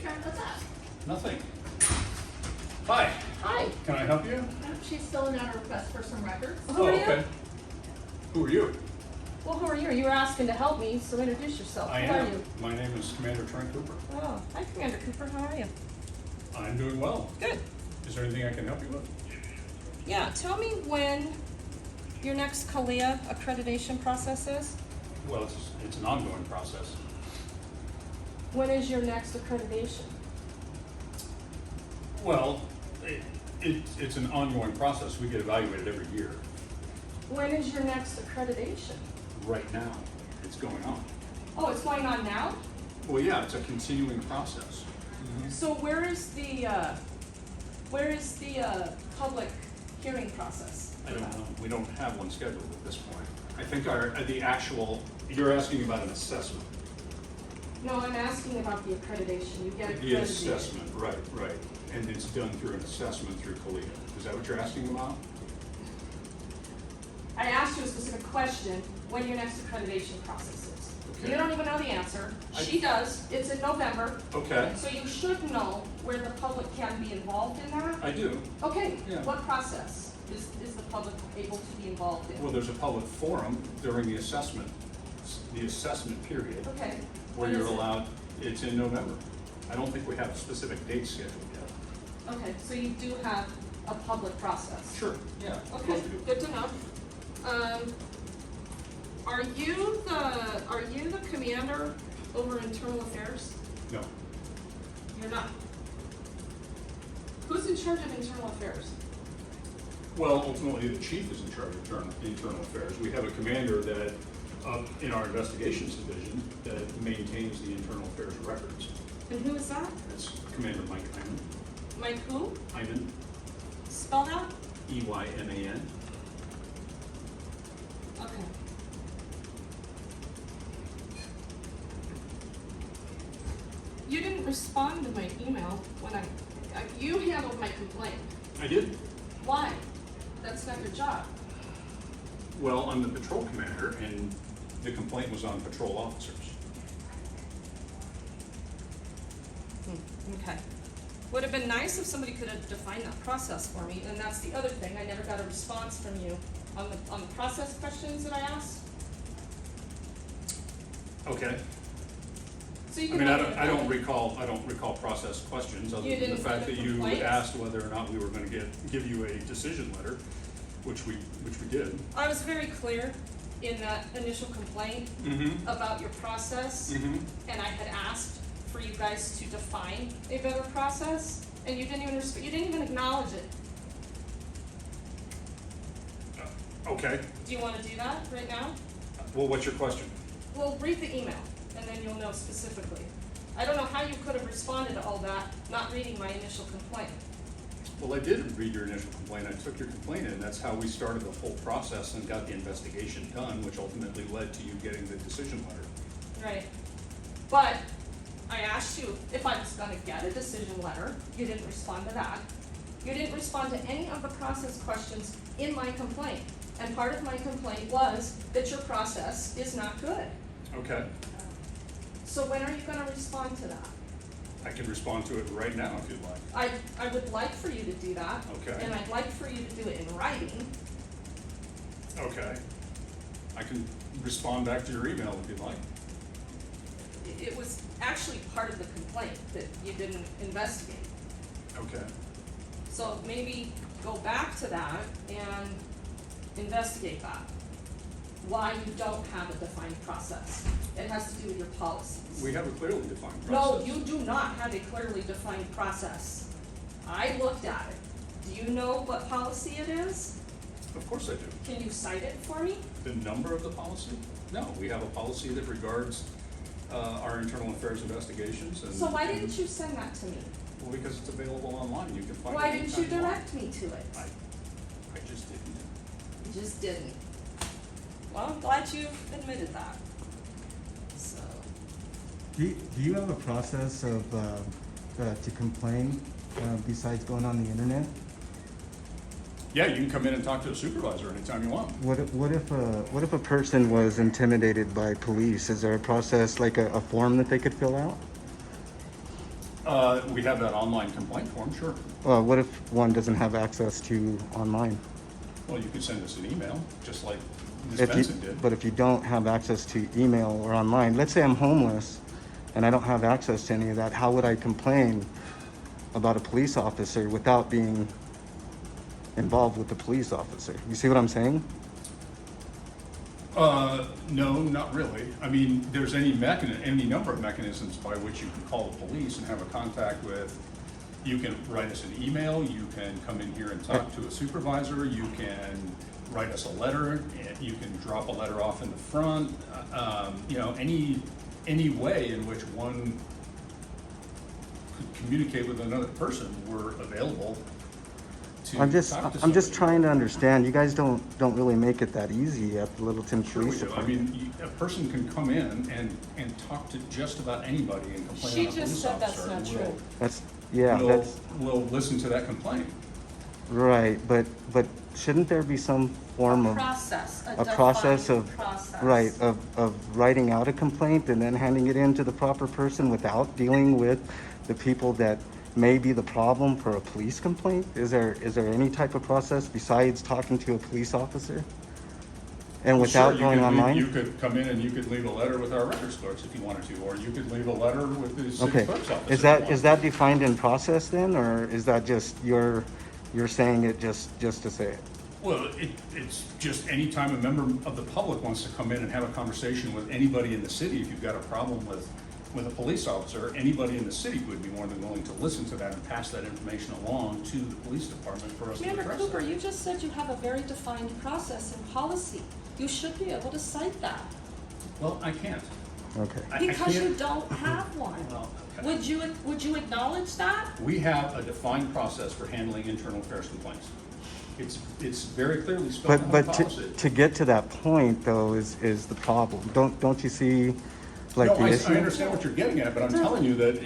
Trent, what's up? Nothing. Hi, Hi. can I help you? She's filling out a request for some records. Who are you? Okay. Who are you? Well, who are you? You were asking to help me, so introduce yourself. I Who are am. you? My name is CommanderCooper. Oh, hi, Commander Cooper. How are you? I'm doing well. Good. Is there anything I can help you with? Yeah, tell me when your next CALIA accreditation process is. Well, it's an ongoing process. When is your next accreditation? Well, it's an ongoing process. We get evaluated every year. When is your next accreditation? Right now, it's going on. Oh, it's going on now? Well, yeah, it's a continuing process. So where is the public hearing process? I don't know. We don't have one scheduled at this point. I think you're asking about an assessment. No, I'm asking about the accreditation. You get The accredited. assessment, right. And it's done through an assessment through CALIA. Is that what you're asking about? I asked you a specific question, when your next accreditation process is. Okay. You don't even know the answer. She does. It's in November. Okay, So you should know where the public can be involved in that. I do. Okay, Yeah. what process is the public able to be involved in? Well, there's a public forum during the assessment period, Okay. where When you're is it? allowed, it's in November. I don't think we have a specific date scheduled yet. Okay, so you do have a public process. Sure, yeah. of Okay, course we do. good to know. Are you the commander over internal affairs? No, You're not. Who's in charge of internal affairs? well, ultimately, the chief is in charge of internal affairs. We have a commander that, in our investigations division, that maintains the internal affairs records. And who is that? That's Commander Mike Hyman. Mike who? Hyman, Spell that? E-Y-M-A-N. Okay. You didn't respond to my email when you handled my complaint. I did. Why? That's not your job. Well, I'm the patrol commander, and the complaint was on patrol officers. Okay. Would have been nice if somebody could have defined that process for me, and that's the other thing. I never got a response from you on the process questions that I asked. Okay. So you I can. mean, have I don't recall process questions, other You than the didn't fact get that a you complaint? asked whether or not we were gonna give you a decision letter, which we did. I was very clear in that initial complaint Mm-hmm. about your process, Mm-hmm. and I had asked for you guys to define a better process, and you didn't even acknowledge it. Okay. Do you want to do that right now? Well, what's your question? Well, read the email, and then you'll know specifically. I don't know how you could have responded to all that, not reading my initial complaint. Well, I did read your initial complaint. I took your complaint in. That's how we started the whole process and got the investigation done, which ultimately led to you getting the decision letter. Right. But I asked you if I was gonna get a decision letter. You didn't respond to that. You didn't respond to any of the process questions in my complaint. And part of my complaint was that your process is not good. Okay. So when are you gonna respond to that? I can respond to it right now if you'd like. I would like for you to do that. Okay. And I'd like for you to do it in writing. Okay. I can respond back to your email if you'd like. It was actually part of the complaint that you didn't investigate. Okay. So maybe go back to that and investigate that. Why you don't have a defined process. It has to do with your policies. We have a clearly defined No, process. you do not have a clearly defined process. I looked at it. Do you know what policy it is? Of course I do. Can you cite it for me? The number of the policy? No, we have a policy that regards our internal affairs investigations and. So why didn't you send that to me? Well, because it's available online, you can find it. Why didn't you anytime want. direct me to it? I just didn't. You just didn't. Well, I'm glad you admitted that. So, Do you have a process of to complain besides going on the internet? Yeah, you can come in and talk to a supervisor anytime you want. What if a person was intimidated by police? Is there a process like a form that they could fill out? We have that online complaint form, sure. What if one doesn't have access to online? Well, you could send us an email, just like Ms. If you, Benson did. but if you don't have access to email or online, let's say I'm homeless and I don't have access to any of that, how would I complain about a police officer without being involved with the police officer? You see what I'm saying? No, not really. I mean, there's any number of mechanisms by which you can call the police and have a contact with. You can write us an email, you can come in here and talk to a supervisor, you can write us a letter, you can drop a letter off in the front. You know, any way in which one could communicate with another person, we're available to I'm just talk to somebody. trying to understand. You guys don't really make it that easy at the Littleton Sure we Police do. I Department. mean, a person can come in and talk to just about anybody and complain She on a just police said that's officer. not true. That's yeah, We'll, that's we'll listen to that complaint. right. But shouldn't there be some form A of process, a process defined of process. right of writing out a complaint and then handing it in to the proper person without dealing with the people that may be the problem for a police complaint? Is there any type of process besides talking to a police officer and without Sure, going online? You could come in and you could leave a letter with our records clerks if you wanted to, or you could leave a letter with the city Okay, clerk's office. is if you that wanted. defined in process then, or is that just you're saying it just to say it? Well, it's just any time a member of the public wants to come in and have a conversation with anybody in the city, if you've got a problem with a police officer, anybody in the city would be more than willing to listen to that and pass that information along to the police department for us to Commander address Cooper, that. you just said you have a very defined process and policy. You should be able to cite that, Well, I can't. Okay. I because you can't- don't have one. Well, okay. Would you acknowledge that? We have a defined process for handling internal affairs complaints. It's very clearly spelled out in But the to policy. get to that point though is the problem. Don't you see like No, the I issue? understand what you're getting at, but I'm telling you that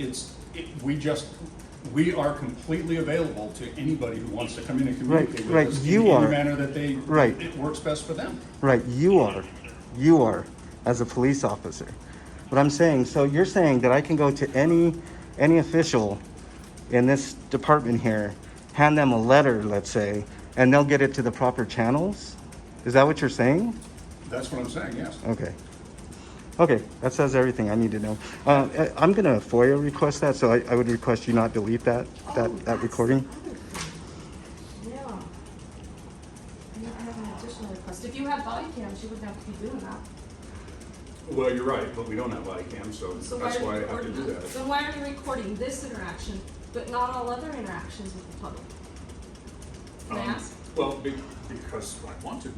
we are completely available to anybody who wants to come in and communicate right, with us you in are. any manner that Right. it works best for them. Right, you are as a police officer. But I'm saying, so you're saying that I can go to any official in this department here, hand them a letter, let's say, and they'll get it to the proper channels? Is that what you're saying? That's what I'm saying, yes. Okay, that says everything I need to know. I'm gonna FOIA request that, so I would request you not delete that recording. Yeah. I have an additional request. If you had body cams, you wouldn't have to be doing that. Well, you're right, but we don't have body cams, so So that's are why I you have to recording do that? that. Then why are you recording this interaction, but not all other interactions with the public? Can I ask? Well, because I want to.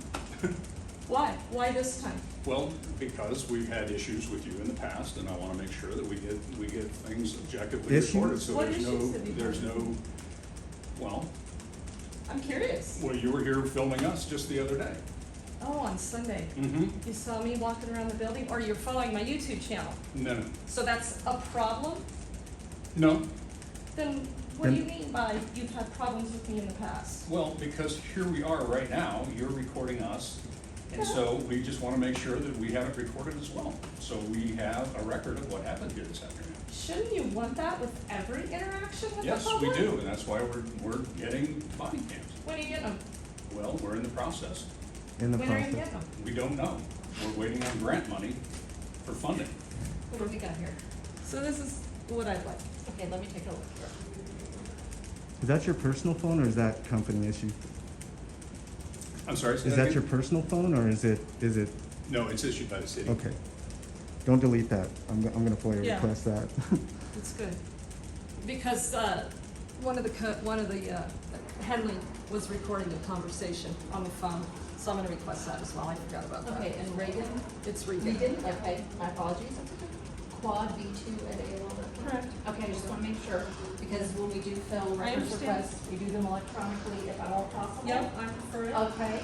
Why? Why this time? Well, because we've had issues with you in the past, and I want to make sure that we get things objectively Issues? reported, so What issues have you there's had? no, well, I'm curious. well, you were here filming us just the other day. Oh, on Sunday. Mm-hmm. You saw me walking around the building, or you're following my YouTube channel. No, So that's a problem? no, Then what do you mean by you've had problems with me in the past? well, because here we are right now, you're recording us, and so we just want to make sure that we have it recorded as well. So we have a record of what happened here this afternoon. Shouldn't you want that with every interaction with the Yes, public? we do, and that's why we're getting body cams. When are you getting them? Well, we're in the process. In the When are you process. getting them? We don't know. We're waiting on grant money for funding. What do we got here? So this is what I'd like. Okay, let me take a look here. Is that your personal phone or is that company issue? I'm sorry, say Is that that your again? personal phone or is it, No, it's issued by the city. okay. Don't delete that. I'm gonna FOIA Yeah. request that. That's good. Because one of the Henley was recording the conversation on the phone, so I'm gonna request that as well. I forgot about that. Okay, and Reagan? It's Regan. Reagan, okay, my apologies. Quad V2@AOL.com. Correct. Okay, I just want to make sure, because when we do film I records understand. requests, we do them electronically if at all possible. Yep, I prefer it. Okay,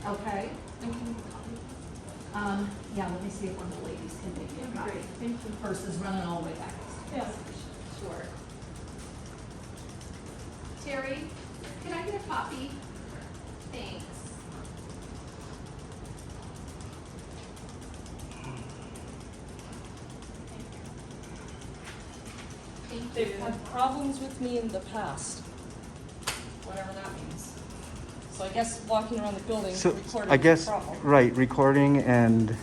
okay. And can you copy? Yeah, let me see if one of the ladies can make me a copy. Great, thank you. Versus running all the way back. Yes. Sure. Terry, can I get a copy? Thanks. Thank They've you. had problems with me in the past, whatever that means. So I guess walking around the building So recording I is a guess, problem. right, recording and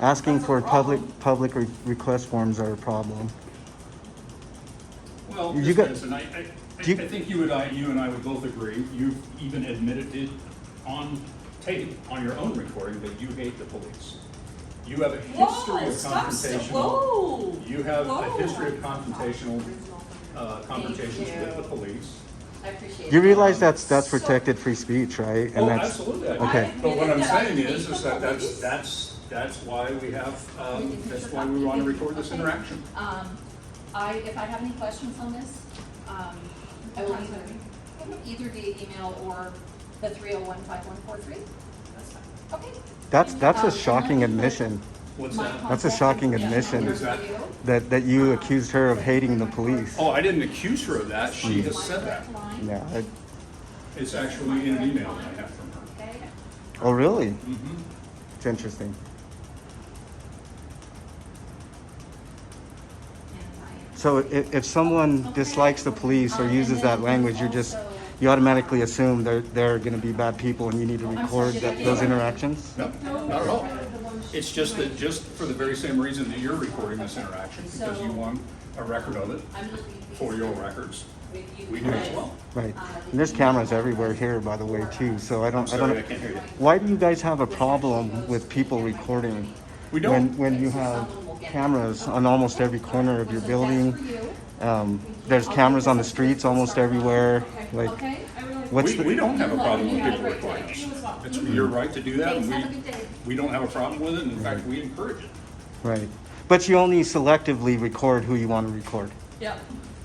asking That's a for problem. public request forms are a problem. Well, You Ms. got- Benson, I do you- think you and I would both agree, you've even admitted it on tape, on your own recording, that you hate the police. You have a history Whoa, of stop, confrontational. whoa. You have a Whoa. history of confrontational, confrontations you. with the police. I appreciate it. You realize that's So- protected free speech, right? And Oh, that's absolutely. I do. okay. But what I'm admitted that I saying hate is the that police. that's why we have, that's why we want to record this Okay. interaction. If I have any questions on this, I will either via email or the 301-5143. That's fine. Okay. That's a Um, shocking and then- admission What's My that? That's a contact shocking information admission. is What for is you. that you accused her of hating the police. Oh, I didn't accuse her of that. She This has is my said that. direct line. Yeah. It's actually in an email that I have from her. Okay. Oh, really? Mhm. It's interesting. And I- So if someone dislikes the police or uses that language, you automatically assume they're going to be bad people and you need to record those interactions? No, not at all. It's just that, just for the very same reason that you're recording this interaction, because you want a record of it I'm looking for your records. with you We do as guys. well. Right. And there's cameras everywhere here, by the way, too. So I don't. Sorry, I can't hear you. Why do you guys have a problem with people recording? We don't. When you have cameras on almost every corner of your building, there's cameras on the streets almost everywhere. Like, Okay? what's We the? don't have a problem with people recording us. You as well. It's your right to do that, Thanks, and have a good day. we don't have a problem with it, and in fact, we encourage it. Right. But you only selectively record who you want to record. Yeah.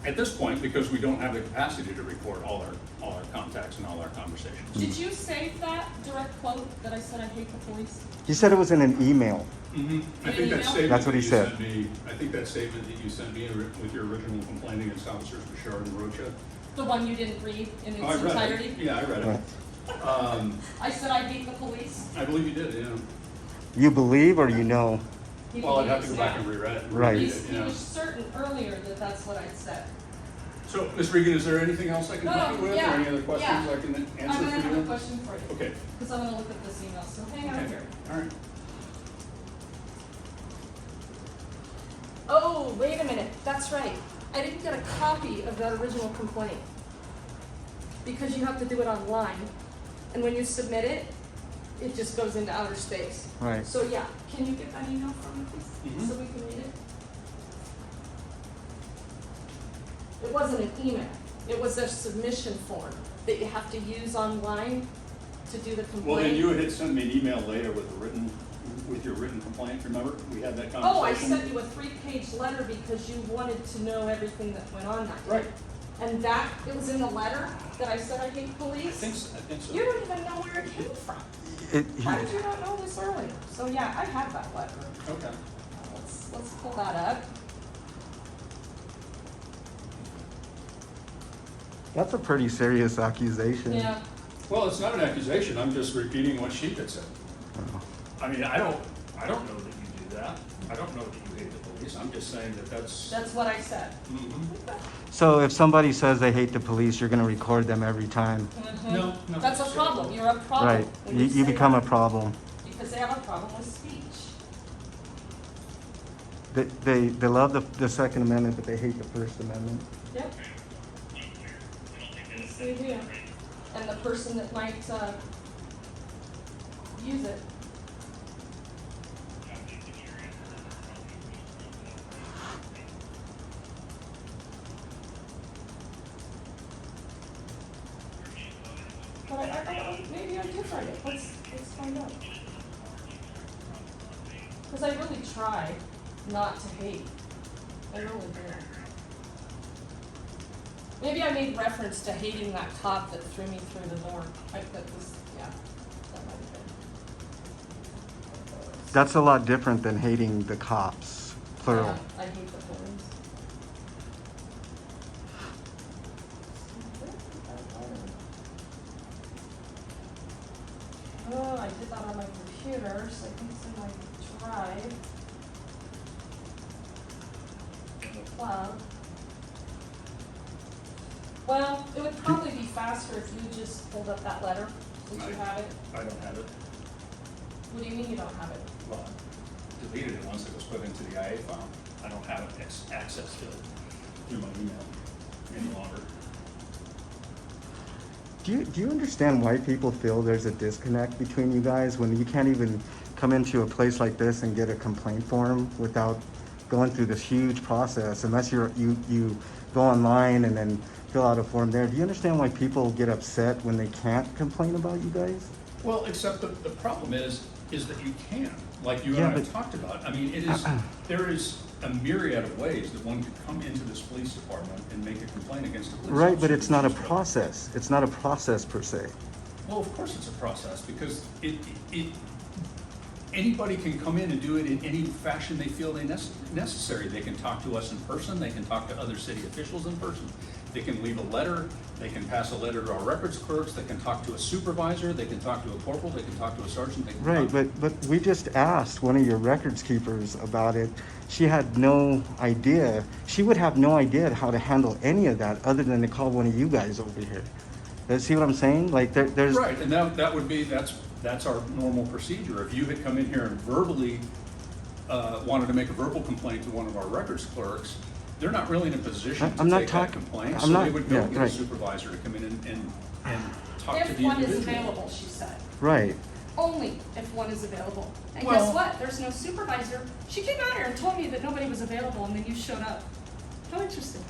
At this point, because we don't have the capacity to record all our contacts and all our conversations. Did you save that direct quote that I said I hate the police? He said it was in an email. Mhm. I think that Email? statement That's what that he you said. sent me, I think that statement that you sent me with your original complaint against officers Bouchard and Rocha. The one you didn't read in Oh, I its read entirety? it. Yeah, I read Right. it. I said I hate the police. I believe you did, yeah. You believe or you know? He Well, I'd have to go believes, back yeah. and reread it. Right. reread He's, it, he yeah. was certain earlier that that's what I'd said. So, Ms. Regan, is there anything else I can No, help you with, or yeah, any other questions yeah. I can I'm answer gonna have for a you? question for you. Okay, Because I'm gonna look at this email, so hang on okay, here. all right. Oh, wait a minute, that's right. I didn't get a copy of that original complaint. Because you have to do it online. And when you submit it, it just goes into outer space. Right. So yeah, can you get that email from me, please? Mhm. So we can read it? It wasn't an email, it was a submission form that you have to use online to do the complaint. Well, then you had sent me an email later with your written complaint, remember? We had that conversation. Oh, I sent you a 3-page letter because you wanted to know everything that went on that day. Right, And that, it was in the letter that I said I hate I police? think so. You don't even know where it came from. How did you not know this earlier? So yeah, I have that letter. Okay. Let's pull that up. That's a pretty serious accusation. Yeah, Well, it's not an accusation, I'm just repeating what she had said. Oh. I mean, I don't know that you do that. I don't know that you hate the police, I'm just saying that that's. that's what I said. Mhm. So if somebody says they hate the police, you're going to record them every time. Mhm. No, no. That's a problem, you're a problem. Right. when You say become a that, problem. Because they have a problem with speech. They love the Second Amendment, but they hate the First Amendment. Yep. Yes, they do. And the person that might, use it. But maybe I'm different. Let's find out. Because I really try not to hate. I really do. Maybe I made reference to hating that cop that threw me through the door. That was, yeah, that might have been. That's a lot different than hating the cops, plural. Yeah, I hate the police. Oh, I did that on my computer, so I think it's in my drive. In the cloud. Well, it would probably be faster if you just pulled up that letter, since you have it. I don't have it. What do you mean you don't have it? Well, I deleted it once it was put into the IA file. I don't have access to it through my email any longer. Do you understand why people feel there's a disconnect between you guys when you can't even come into a place like this and get a complaint form without going through this huge process, unless you go online and then fill out a form there? Do you understand why people get upset when they can't complain about you guys? Well, except the problem is that you can, like you Yeah, and I but- talked about. I mean, there is a myriad of ways that one could come into this police department and make a complaint against a police officer. Right, but it's not a Which is- process. It's not a process per se. Well, of course it's a process, because anybody can come in and do it in any fashion they feel necessary. They can talk to us in person, they can talk to other city officials in person, they can leave a letter, they can pass a letter to our records clerks, they can talk to a supervisor, they can talk to a corporal, they can talk to a sergeant, they can Right, talk. but we just asked one of your records keepers about it. She had no idea. She would have no idea how to handle any of that other than to call one of you guys over here. See what I'm saying? Like there's. Right, and that would be, that's our normal procedure. If you had come in here and verbally wanted to make a verbal complaint to one of our records clerks, they're not really in a position I'm to not take that talking- complaint, I'm so not- they would go yeah, get a right. supervisor to come in and talk to If the one individual. is available, she said. Right. Only if one is available. And Well- guess what? There's no supervisor. She came out here and told me that nobody was available, and then you showed up. How interesting.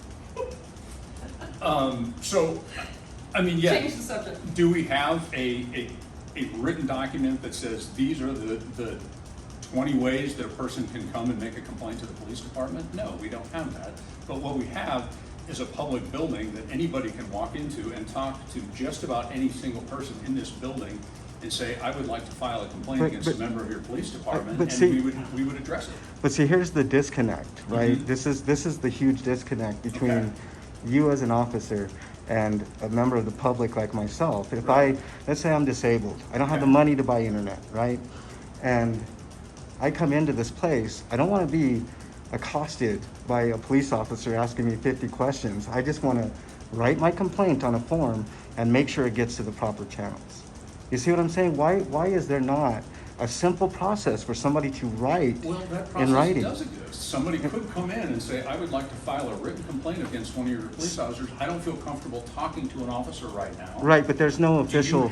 So, I mean, yeah. Change the subject. Do we have a written document that says these are the 20 ways that a person can come and make a complaint to the police department? No, we don't have that. But what we have is a public building that anybody can walk into and talk to just about any single person in this building and say, I would like to file a complaint But- against a member of your police department, but and see- we would address it. But see, here's the disconnect, right? Mhm. This is the huge disconnect between Okay. you as an officer and a member of the public like myself. If Right. let's say I'm disabled, I don't have the Okay. money to buy internet, right? And I come into this place, I don't want to be accosted by a police officer asking me 50 questions. I just want to write my complaint on a form and make sure it gets to the proper channels. You see what I'm saying? Why is there not a simple process for somebody to write Well, that in process writing? does exist. Somebody could come in and say, I would like to file a written complaint against one of your police officers. I don't feel comfortable talking to an officer right now. Right, but there's no official.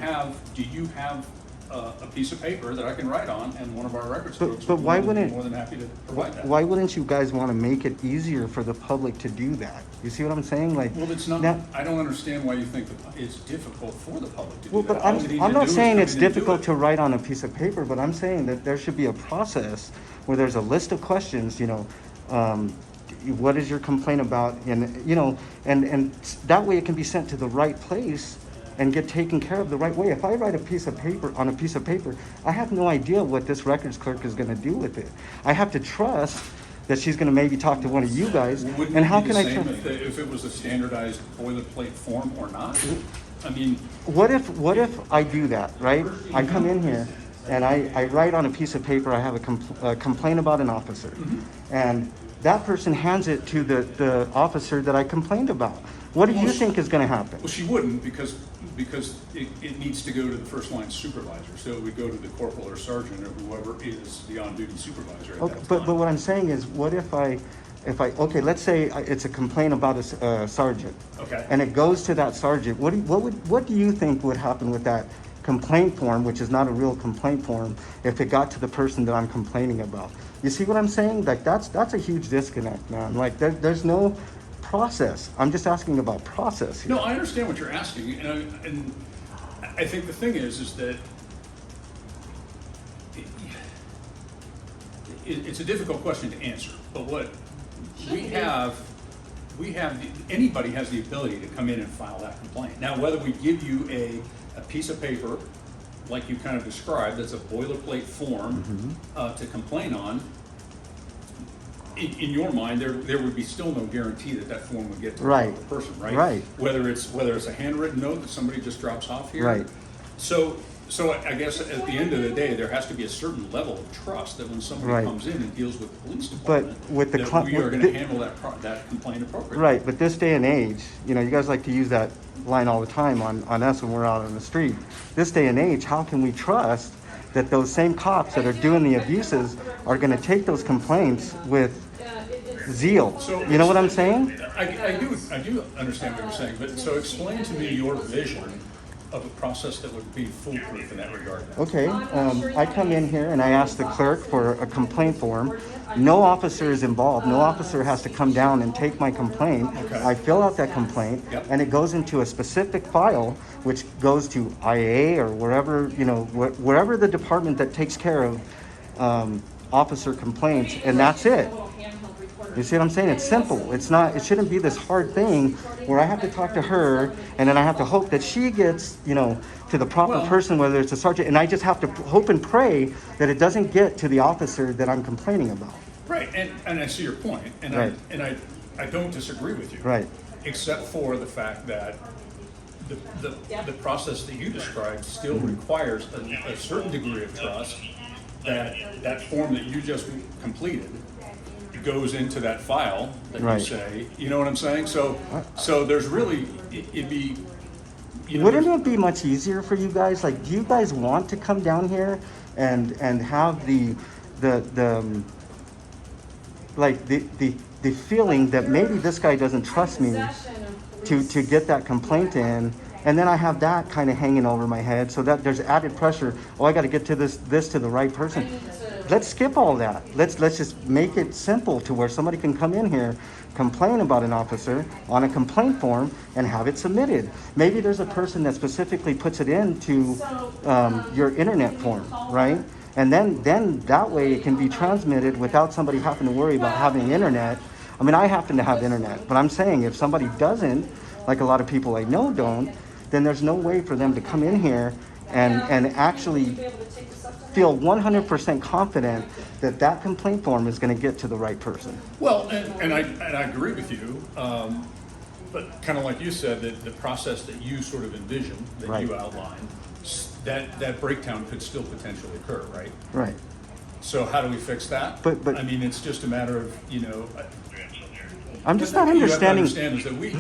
Do you have a piece of paper that I can write on, and one of our records But- clerks but would why be wouldn't- more than happy to provide that? Why wouldn't you guys want to make it easier for the public to do that? You see what I'm saying? Like, Well, it's not, now- I don't understand why you think that it's difficult for the public to do Well, that. but All they need I'm to not do is saying come it's in and do difficult it. to write on a piece of paper, but I'm saying that there should be a process where there's a list of questions, what is your complaint about? And that way it can be sent to the right place and get taken care of the right way. If I write a piece of paper on a piece of paper, I have no idea what this records clerk is gonna do with it. I have to trust that she's gonna maybe talk to one of you guys, Wouldn't and how it be can the I same trust? if it was a standardized boilerplate form or not? I mean, What if I do that, right? I come in here and I write on a piece of paper, I have a complaint about an officer. And that person hands it to the officer that I complained about. What do you think is gonna happen? well, she wouldn't, because it needs to go to the first line supervisor. So it would go to the corporal or sergeant or whoever is the on-duty supervisor at Okay, that but time. what I'm saying is, what if okay, let's say it's a complaint about a sergeant. Okay. And it goes to that sergeant, what do you think would happen with that complaint form, which is not a real complaint form, if it got to the person that I'm complaining about? You see what I'm saying? Like, that's a huge disconnect, man. Like, there's no process. I'm just asking about process here. No, I understand what you're asking, and I think the thing is that it's a difficult question to answer, but what anybody has the ability to come in and file that complaint. Now, whether we give you a piece of paper, like you kind of described, that's a boilerplate form to complain on, in your mind, there would be still no guarantee that form would get to the Right. proper person, right? Right. Whether it's a handwritten note that somebody just drops off here. Right. So So I guess at the end of the day, there has to be a certain level of trust that when somebody Right. comes in and deals with the police But department, with the that we are with gonna the- handle that complaint appropriately. Right, but this day and age, you know, you guys like to use that line all the time on us when we're out on the street. This day and age, how can we trust that those same cops that are doing the abuses are gonna take those complaints with zeal? So- You know what I'm saying? I do understand what you're saying, but so explain to me your vision of a process that would be foolproof in that regard. Okay, I come in here and I ask the clerk for a complaint form. No officer is involved. No officer has to come down and take my complaint. Okay. I fill out that complaint, Yep. and it goes into a specific file, which goes to IA or wherever, you know, wherever the department that takes care of officer complaints, and that's it. You see what I'm saying? It's simple. It's not, it shouldn't be this hard thing where I have to talk to her and then I have to hope that she gets, you know, to the proper Well- person, whether it's a sergeant, and I just have to hope and pray that it doesn't get to the officer that I'm complaining about. Right, and I see your point, and Right. I don't disagree with you. Right. Except for the fact that the process that you described still requires a certain degree of trust that form that you just completed goes into that file that you Right. say, you know what I'm saying? So there's really, it'd be, you know. Wouldn't there's- it be much easier for you guys? Like, do you guys want to come down here and have the feeling that maybe this guy doesn't trust me to get that complaint in, and then I have that kind of hanging over my head, so that there's added pressure. Oh, I got to get to this to the right person. Let's skip all that. Let's just make it simple to where somebody can come in here, complain about an officer on a complaint form, and have it submitted. Maybe there's a person that specifically puts it into your internet form, right? And then that way it can be transmitted without somebody having to worry about having internet. I mean, I happen to have internet, but I'm saying if somebody doesn't, like a lot of people I know don't, then there's no way for them to come in here and actually feel 100% confident that that complaint form is going to get to the right person. Well, and I agree with you, but kind of like you said, that the process that you sort of envisioned, that Right. you outlined, that breakdown could still potentially occur, right? Right. So how do we fix that? But- I mean, it's just a matter of, you know. I'm just not what you understanding. have to understand is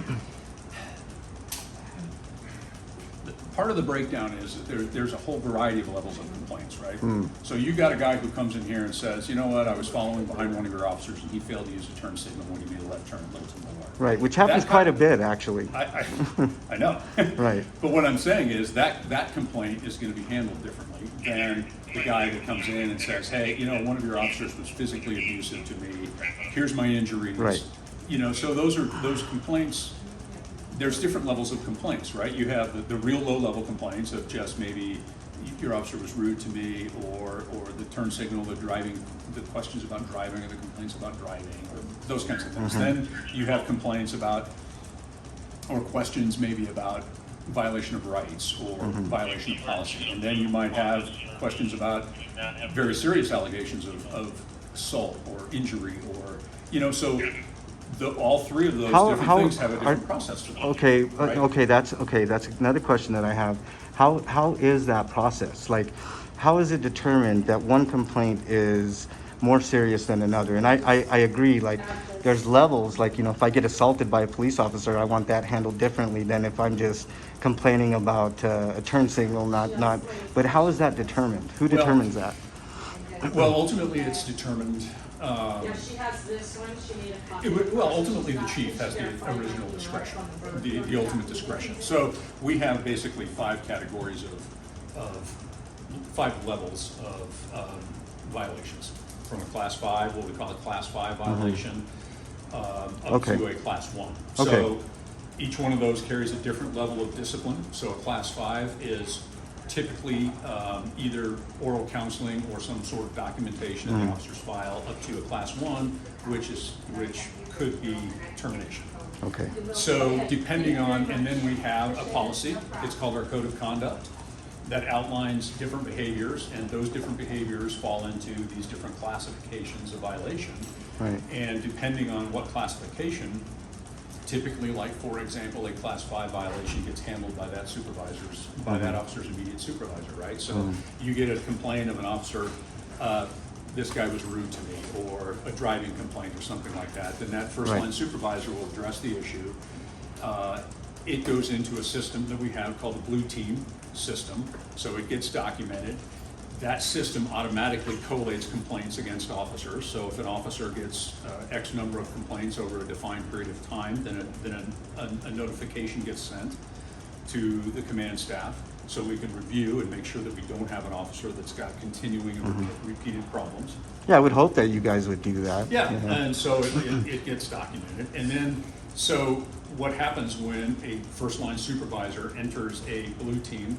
that part of the breakdown is that there's a whole variety of levels of complaints, right? So you got a guy who comes in here and says, you know what, I was following behind one of your officers and he failed to use a turn signal when he made a left turn at Littleton Boulevard. Right, which happens That quite a kind- bit, actually. I know. Right. But what I'm saying is that complaint is gonna be handled differently than the guy that comes in and says, hey, you know, one of your officers was physically abusive to me, here's my injuries. Right. You know, so those complaints, there's different levels of complaints, right? You have the real low-level complaints of just maybe your officer was rude to me, or the turn signal, the driving, the questions about driving, or the complaints about driving, or those kinds of things. Then you have complaints about, or questions maybe about violation of rights or violation of policy. And then you might have questions about very serious allegations of assault or injury, or, you know, so all three of those different things have a different process to them. Okay, right? okay, that's another question that I have. How is that process? Like, how is it determined that one complaint is more serious than another? And I agree, like, there's levels, like, you know, if I get assaulted by a police officer, I want that handled differently than if I'm just complaining about a turn signal, not, but how is that determined? Who determines that? Well, ultimately, it's determined, Yeah, she has this one, she made a copy. well, ultimately, the chief has the original discretion, the ultimate discretion. So we have basically 5 categories of 5 levels of violations. From a class 5, what we call a class 5 violation, up Okay. to a class 1. Okay. So each one of those carries a different level of discipline. So a class 5 is typically either oral counseling or some sort of documentation in the officer's file, up to a class 1, which could be termination. Okay, So depending on, and then we have a policy, it's called our code of conduct, that outlines different behaviors, and those different behaviors fall into these different classifications of violation. right. And depending on what classification, Typically, like, for example, a class 5 violation gets handled by that officer's immediate supervisor, right? So you get a complaint of an officer, this guy was rude to me, or a driving complaint or something like that, then that first Right. line supervisor will address the issue. It goes into a system that we have called the Blue Team system, so it gets documented. That system automatically collates complaints against officers, so if an officer gets X number of complaints over a defined period of time, then a notification gets sent to the command staff, so we can review and make sure that we don't have an officer that's got continuing and repeated problems. Yeah, I would hope that you guys would do that. Yeah, you know. and so it gets documented. And then, so what happens when a first line supervisor enters a Blue Team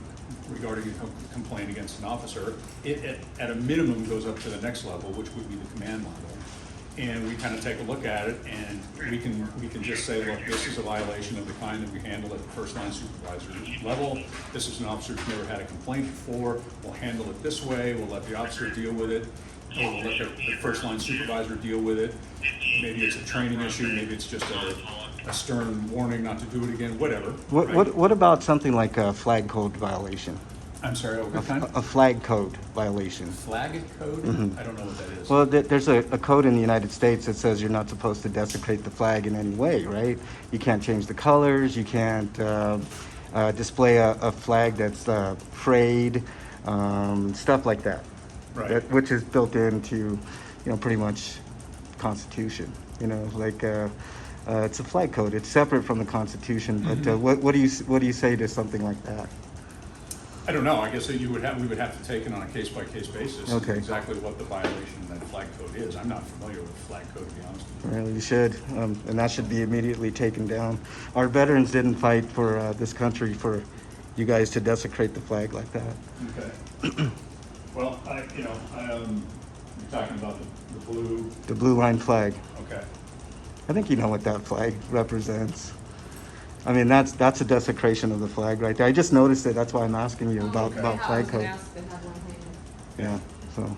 regarding a complaint against an officer, it at a minimum goes up to the next level, which would be the command level. And we kind of take a look at it, and we can just say, look, this is a violation of the kind that we handle at the first line supervisor level. This is an officer who's never had a complaint before. We'll handle it this way. We'll let the officer deal with it, or we'll let the first line supervisor deal with it. Maybe it's a training issue. Maybe it's just a stern warning not to do it again. Whatever. right? What about something like a flag code violation? I'm sorry. What kind? A flag code violation. Flag code? I don't know what that is. Well, there's a code in the United States that says you're not supposed to desecrate the flag in any way, right? You can't change the colors, you can't display a flag that's frayed, stuff like that. Right. Which is built into, pretty much Constitution. Like it's a flag code. It's separate from the Constitution. But what do you say to something like that? I don't know. I guess we would have to take it on a case-by-case basis. Okay. Exactly what the violation of that flag code is. I'm not familiar with flag code, to be honest with you. Well, you should, and that should be immediately taken down. Our veterans didn't fight for this country for you guys to desecrate the flag like that. Okay. Well, you're talking about the blue. The blue line flag. Okay. I think you know what that flag represents. I mean, that's a desecration of the flag right there. I just noticed it. That's why I'm asking you about Okay. flag code. I was gonna ask to have one Yeah. hanging. So,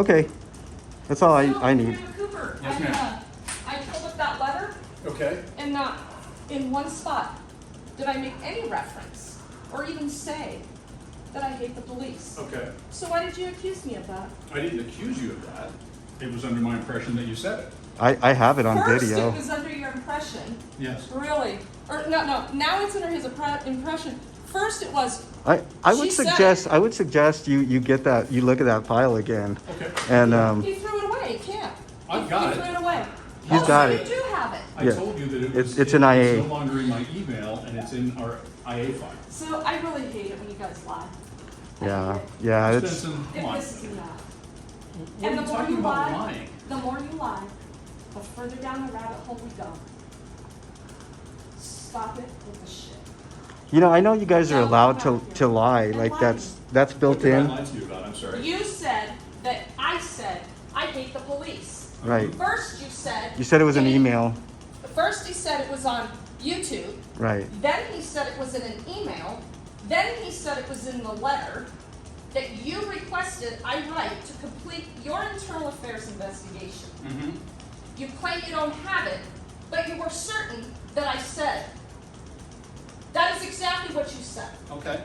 okay, that's all I need. Cooper, Yes, ma'am. I pulled up that letter, Okay. and not in one spot did I make any reference or even say that I hate the police. Okay. So why did you accuse me of that? I didn't accuse you of that. It was under my impression that you said it. I have it on First, video. it was under your impression. Yes. Really? Or no. Now it's under his impression. First, it was. I would She said suggest you get that, you look at that file again. Okay. And He threw it away. He can't. I've got He it. threw it away. He's Oh, got so it. You do have it. I Yeah. told you that It's in IA. It's no longer in my email, and it's in our IA file. So I really hate it when you guys lie. I yeah, hate it. yeah, it's Spencer, It come on. pisses me off. What And are the you more talking you about lie, lying? the more you lie, the further down the rabbit hole we go. Stop it with the shit. I know you guys are No, allowed no, to lie. And Like lying. that's What built did I in. lie to you about? I'm sorry. You said that I said I hate the police. Right. First you said. You said it was an email. First he said it was on YouTube. Right. Then he said it was in an email. Then he said it was in the letter that you requested I write to complete your internal affairs investigation. Mm-hmm. You claim you don't have it, but you were certain that I said it. That is exactly what you said. Okay.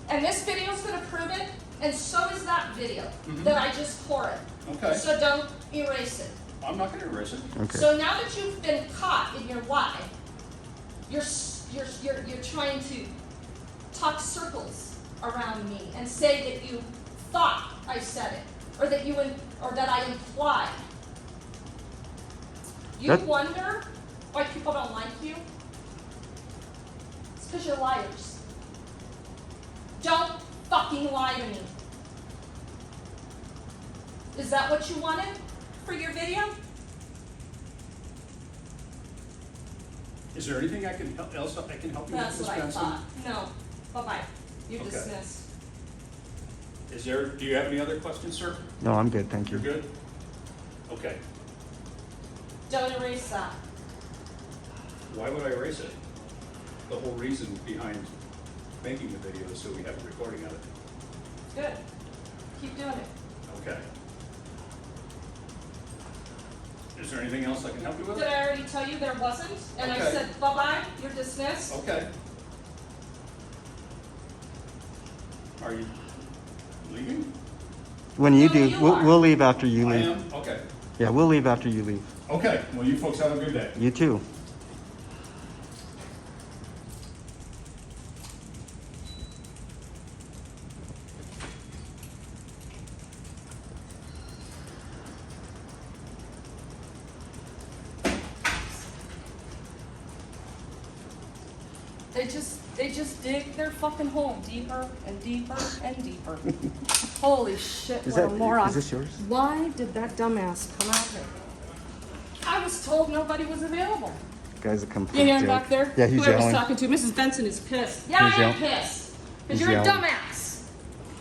And this video is going to prove it, and so is that video Mhm. that I just horrid. Okay. So don't erase it. I'm not going to erase it. Okay. So now that you've been caught in your lie, you're trying to talk circles around me and say that you thought I said it, or that I implied. You That- wonder why people don't like you? It's because you're liars. Don't fucking lie to me. Is that what you wanted for your video? Is there anything else I can help you That's with, what Ms. I Benson? thought. No. Bye-bye. You're Okay. dismissed. Do you have any other questions, sir? No, I'm good. Thank you. You're good? Okay. Don't erase that. Why would I erase it? The whole reason behind making the video is so we have a recording of it. Good. Keep doing it. Okay. Is there anything else I can help you with? Did I already tell you there wasn't? And I Okay. said, bye-bye, you're dismissed? Okay. Are you leaving? When you No, do, you we'll, are. we'll leave after you I leave. am? Okay. Yeah, we'll leave after you leave. Okay, well, you folks have a good day. You too. They just dig their fucking hole deeper and deeper and deeper. Holy shit, what a moron. Is this yours? Why did that dumbass come out here? I was told nobody was available. Guy's a complete You hear him joke. back there? Yeah, he's Whoever's yelling. talking to, Mrs. Benson is pissed. Yeah, He's I am yelling. pissed. He's Because you're a yelling. dumbass.